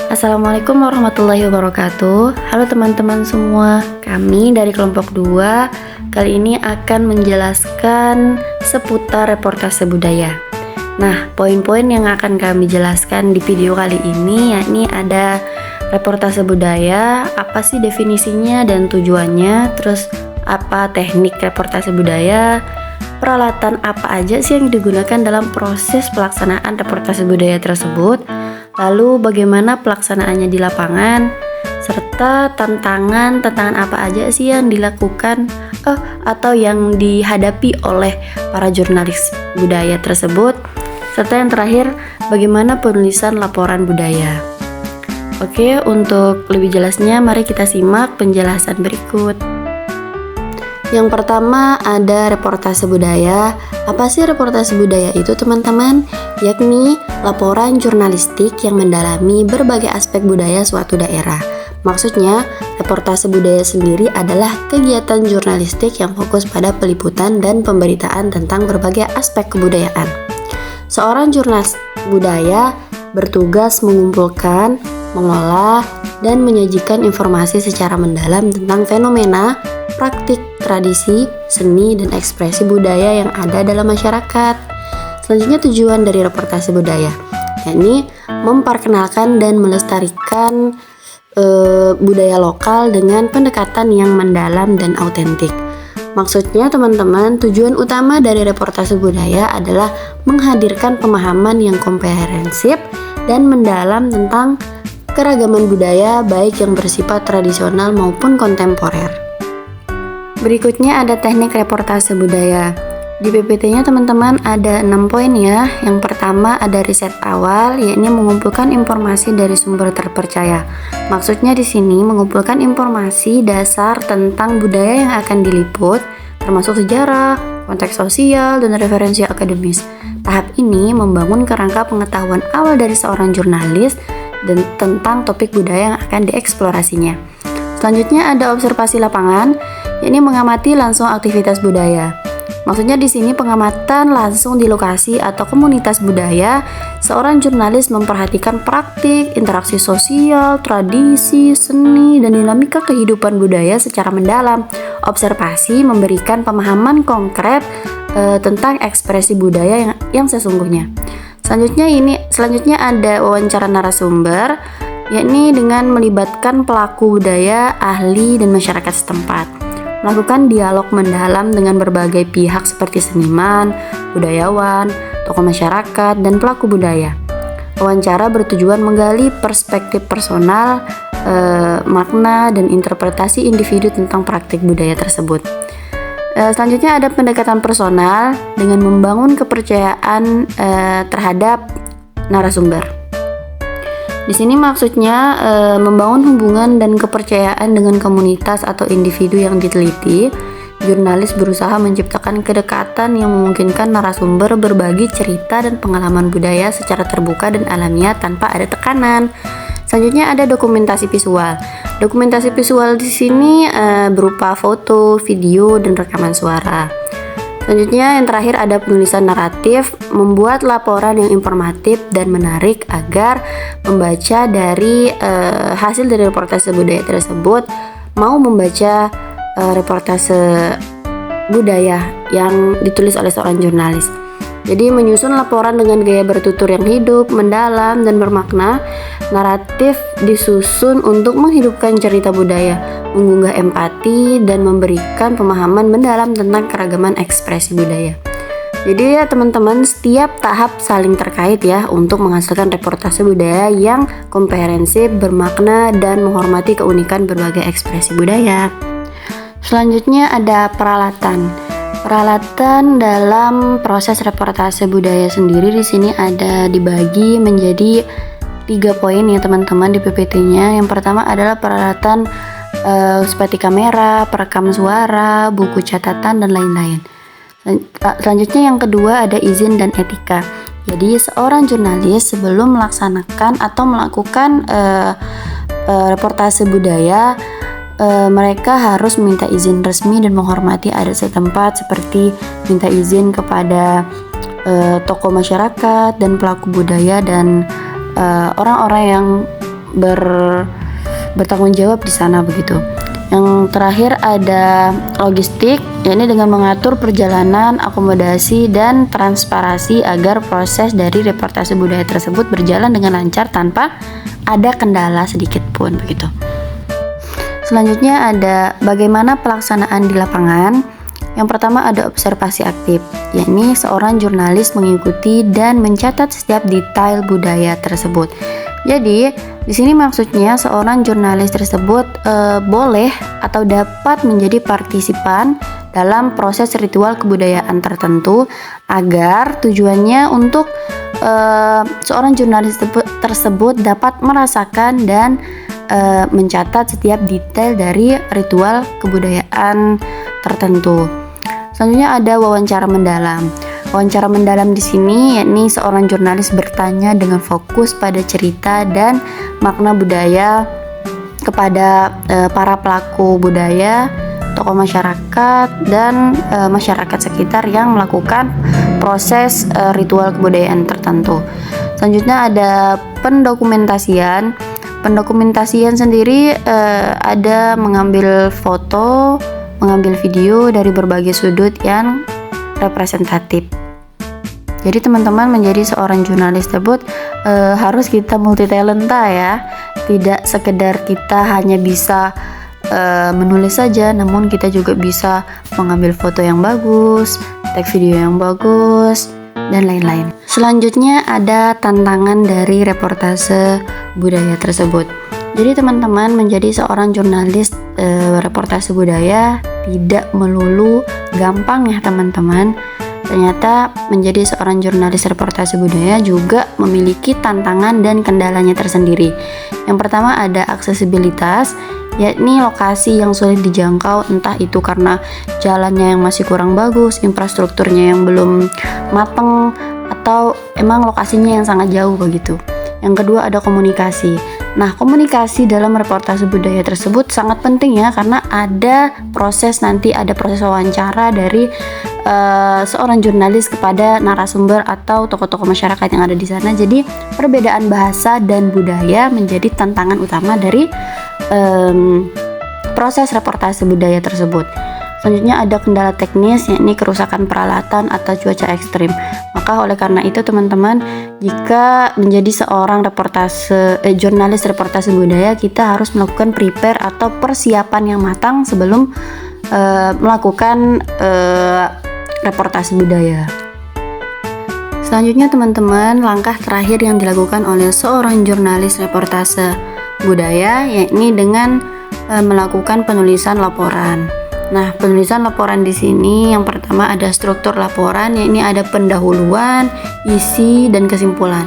Assalamualaikum warahmatullahi wabarakatuh. Halo teman-teman semua, kami dari kelompok 2 kali ini akan menjelaskan seputar reportase budaya. Nah, poin-poin yang akan kami jelaskan di video kali ini yakni ada reportase budaya, apa sih definisinya dan tujuannya, terus apa teknik reportase budaya, peralatan apa aja sih yang digunakan dalam proses pelaksanaan reportase budaya tersebut, lalu bagaimana pelaksanaannya di lapangan, serta tantangan apa aja sih yang dilakukan atau yang dihadapi oleh para jurnalis budaya tersebut, serta yang terakhir bagaimana penulisan laporan budaya. Oke, untuk lebih jelasnya mari kita simak penjelasan berikut. Yang pertama ada reportase budaya. Apa sih reportase budaya itu teman-teman? Yakni laporan jurnalistik yang mendalami berbagai aspek budaya suatu daerah. Maksudnya, reportase budaya sendiri adalah kegiatan jurnalistik yang fokus pada peliputan dan pemberitaan tentang berbagai aspek kebudayaan. Seorang jurnalis budaya bertugas mengumpulkan, mengolah, dan menyajikan informasi secara mendalam tentang fenomena, praktik, tradisi, seni, dan ekspresi budaya yang ada dalam masyarakat. Selanjutnya tujuan dari reportase budaya, yakni memperkenalkan dan melestarikan budaya lokal dengan pendekatan yang mendalam dan autentik. Maksudnya teman-teman, tujuan utama dari reportase budaya adalah menghadirkan pemahaman yang komprehensif dan mendalam tentang keragaman budaya baik yang bersifat tradisional maupun kontemporer. Berikutnya ada teknik reportase budaya. Di PPT-nya teman-teman ada 6 poin ya. Yang pertama ada riset awal, yakni mengumpulkan informasi dari sumber terpercaya. Maksudnya di sini mengumpulkan informasi dasar tentang budaya yang akan diliput, termasuk sejarah, konteks sosial, dan referensi akademis. Tahap ini membangun kerangka pengetahuan awal dari seorang jurnalis dan tentang topik budaya yang akan dieksplorasinya. Selanjutnya ada observasi lapangan, yakni mengamati langsung aktivitas budaya. Maksudnya di sini pengamatan langsung di lokasi atau komunitas budaya. Seorang jurnalis memperhatikan praktik, interaksi sosial, tradisi, seni, dan dinamika kehidupan budaya secara mendalam. Observasi memberikan pemahaman konkret tentang ekspresi budaya yang sesungguhnya. Selanjutnya ada wawancara narasumber, yakni dengan melibatkan pelaku budaya, ahli, dan masyarakat setempat. Melakukan dialog mendalam dengan berbagai pihak seperti seniman, budayawan, tokoh masyarakat, dan pelaku budaya. Wawancara bertujuan menggali perspektif personal, makna, dan interpretasi individu tentang praktik budaya tersebut. Selanjutnya ada pendekatan personal dengan membangun kepercayaan terhadap narasumber. Di sini maksudnya membangun hubungan dan kepercayaan dengan komunitas atau individu yang diteliti. Jurnalis berusaha menciptakan kedekatan yang memungkinkan narasumber berbagi cerita dan pengalaman budaya secara terbuka dan alamiah tanpa ada tekanan. Selanjutnya ada dokumentasi visual. Dokumentasi visual di sini berupa foto, video, dan rekaman suara. Selanjutnya yang terakhir ada penulisan naratif, membuat laporan yang informatif dan menarik agar pembaca dari hasil dari reportase budaya tersebut mau membaca reportase budaya yang ditulis oleh seorang jurnalis. Jadi menyusun laporan dengan gaya bertutur yang hidup, mendalam, dan bermakna. Naratif disusun untuk menghidupkan cerita budaya, menggugah empati, dan memberikan pemahaman mendalam tentang keragaman ekspresi budaya. Jadi ya teman-teman, setiap tahap saling terkait ya untuk menghasilkan reportase budaya yang komprehensif, bermakna, dan menghormati keunikan berbagai ekspresi budaya. Selanjutnya ada peralatan. Peralatan dalam proses reportase budaya sendiri di sini ada dibagi menjadi 3 poin ya teman-teman di PPT-nya. Yang pertama adalah peralatan seperti kamera, perekam suara, buku catatan, dan lain-lain. Selanjutnya yang kedua ada izin dan etika. Jadi seorang jurnalis sebelum melaksanakan atau melakukan reportase budaya, mereka harus meminta izin resmi dan menghormati adat setempat, seperti minta izin kepada tokoh masyarakat dan pelaku budaya dan orang-orang yang bertanggung jawab di sana begitu. Yang terakhir ada logistik, yakni dengan mengatur perjalanan, akomodasi, dan transparansi agar proses dari reportase budaya tersebut berjalan dengan lancar tanpa ada kendala sedikit pun begitu. Selanjutnya ada bagaimana pelaksanaan di lapangan. Yang pertama ada observasi aktif, yakni seorang jurnalis mengikuti dan mencatat setiap detail budaya tersebut. Jadi di sini maksudnya seorang jurnalis tersebut boleh atau dapat menjadi partisipan dalam proses ritual kebudayaan tertentu agar tujuannya untuk seorang jurnalis tersebut dapat merasakan dan mencatat setiap detail dari ritual kebudayaan tertentu. Selanjutnya ada wawancara mendalam. Wawancara mendalam di sini yakni seorang jurnalis bertanya dengan fokus pada cerita dan makna budaya kepada para pelaku budaya, tokoh masyarakat, dan masyarakat sekitar yang melakukan proses ritual kebudayaan tertentu. Selanjutnya ada pendokumentasian. Pendokumentasian sendiri ada mengambil foto, mengambil video dari berbagai sudut yang representatif. Jadi teman-teman menjadi seorang jurnalis tersebut harus kita multi talenta ya. Tidak sekedar kita hanya bisa menulis saja, namun kita juga bisa mengambil foto yang bagus, tag video yang bagus, dan lain-lain. Selanjutnya ada tantangan dari reportase budaya tersebut. Jadi teman-teman menjadi seorang jurnalis reportase budaya tidak melulu gampang ya teman-teman. Ternyata menjadi seorang jurnalis reportase budaya juga memiliki tantangan dan kendalanya tersendiri. Yang pertama ada aksesibilitas, yakni lokasi yang sulit dijangkau, entah itu karena jalannya yang masih kurang bagus, infrastrukturnya yang belum mateng, atau emang lokasinya yang sangat jauh begitu. Yang kedua ada komunikasi. Nah, komunikasi dalam reportase budaya tersebut sangat penting ya, karena ada proses wawancara dari seorang jurnalis kepada narasumber atau tokoh-tokoh masyarakat yang ada di sana. Jadi perbedaan bahasa dan budaya menjadi tantangan utama dari proses reportase budaya tersebut. Selanjutnya ada kendala teknis, yakni kerusakan peralatan atau cuaca ekstrim. Maka oleh karena itu teman-teman, jika menjadi seorang jurnalis reportase budaya, kita harus melakukan prepare atau persiapan yang matang sebelum melakukan reportase budaya. Selanjutnya teman-teman, langkah terakhir yang dilakukan oleh seorang jurnalis reportase budaya yakni dengan melakukan penulisan laporan. Nah, penulisan laporan di sini yang pertama ada struktur laporan, yakni ada pendahuluan, isi, dan kesimpulan.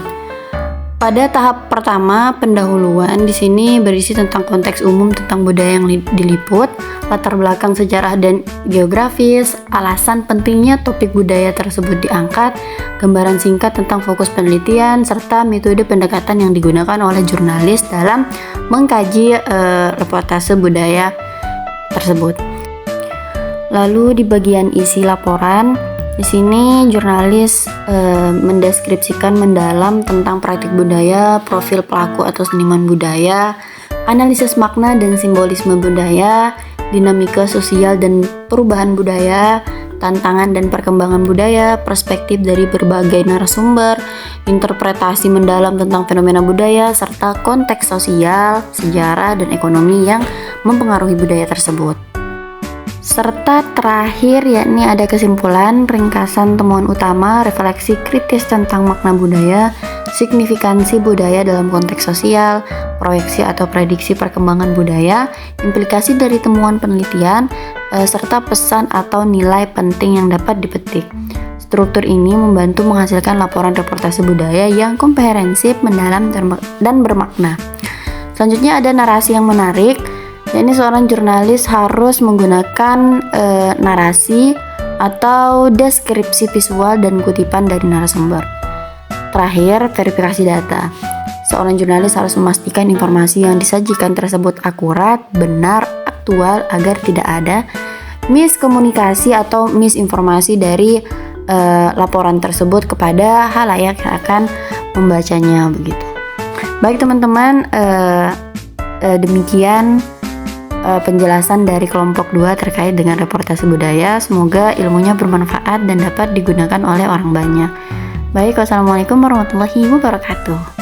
Pada tahap pertama, pendahuluan di sini berisi tentang konteks umum tentang budaya yang diliput, latar belakang sejarah dan geografis, alasan pentingnya topik budaya tersebut diangkat, gambaran singkat tentang fokus penelitian, serta metode pendekatan yang digunakan oleh jurnalis dalam mengkaji reportase budaya tersebut. Lalu di bagian isi laporan, di sini jurnalis mendeskripsikan mendalam tentang praktik budaya, profil pelaku atau seniman budaya, analisis makna dan simbolisme budaya, dinamika sosial dan perubahan budaya, tantangan dan perkembangan budaya, perspektif dari berbagai narasumber, interpretasi mendalam tentang fenomena budaya, serta konteks sosial, sejarah, dan ekonomi yang mempengaruhi budaya tersebut. Serta terakhir yakni ada kesimpulan, ringkasan temuan utama, refleksi kritis tentang makna budaya, signifikansi budaya dalam konteks sosial, proyeksi atau prediksi perkembangan budaya, implikasi dari temuan penelitian, serta pesan atau nilai penting yang dapat dipetik. Struktur ini membantu menghasilkan laporan reportase budaya yang komprehensif, mendalam, dan bermakna. Selanjutnya ada narasi yang menarik. Yakni seorang jurnalis harus menggunakan narasi atau deskripsi visual dan kutipan dari narasumber. Terakhir, verifikasi data. Seorang jurnalis harus memastikan informasi yang disajikan tersebut akurat, benar, aktual agar tidak ada miskomunikasi atau misinformasi dari laporan tersebut kepada khalayak yang akan membacanya begitu. Baik teman-teman, demikian penjelasan dari kelompok 2 terkait dengan reportase budaya. Semoga ilmunya bermanfaat dan dapat digunakan oleh orang banyak. Baik, wassalamualaikum warahmatullahi wabarakatuh.